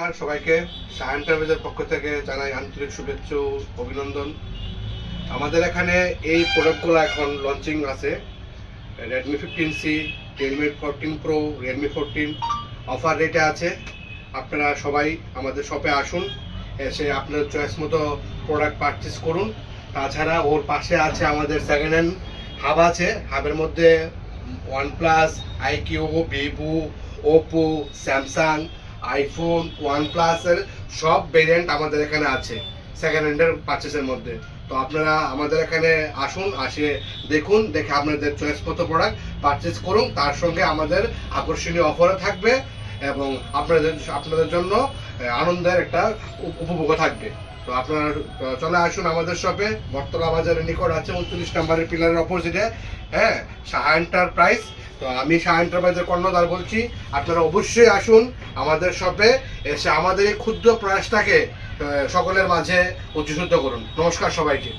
আর সবাইকে শাহ এন্টারপ্রাইজের পক্ষ থেকে জানাই আন্তরিক শুভেচ্ছা ও অভিনন্দন। আমাদের এখানে এই প্রোডাক্টগুলো এখন লঞ্চিং আছে। Redmi 15C, Realme 14 pro, Realme 14 offer রেটে আছে। আপনারা সবাই আমাদের শপে আসুন, এসে আপনার চয়েস মতো প্রোডাক্ট পারচেস করুন। তাছাড়া ওর পাশে আছে আমাদের সেকেন্ড হ্যান্ড হাব আছে। হাবের মধ্যে OnePlus, iQOO, Vivo, Oppo, Samsung, iPhone, ওয়ানপ্লাসের সব ভেরিয়েন্ট আমাদের এখানে আছে সেকেন্ড হ্যান্ডের পারচেসের মধ্যে। তো আপনারা আমাদের এখানে আসুন, আসে দেখুন, দেখে আপনাদের চয়েস মতো প্রোডাক্ট পারচেস করুন। তার সঙ্গে আমাদের আকর্ষণীয় অফারও থাকবে এবং আপনাদের জন্য আনন্দের একটা উপভোগ থাকবে। তো আপনারা চলে আসুন আমাদের শপে। বটতলা বাজারের নিকট আছে 29 নম্বরের পিলারের অপোজিটে, হ্যাঁ, শাহ এন্টারপ্রাইজ। তো আমি শাহ এন্টারপ্রাইজের কর্ণধার বলছি। আপনারা অবশ্যই আসুন আমাদের শপে, এসে আমাদের এই ক্ষুদ্র প্রয়াসটাকে সকলের মাঝে উজ্জীবিত করুন। নমস্কার সবাইকে।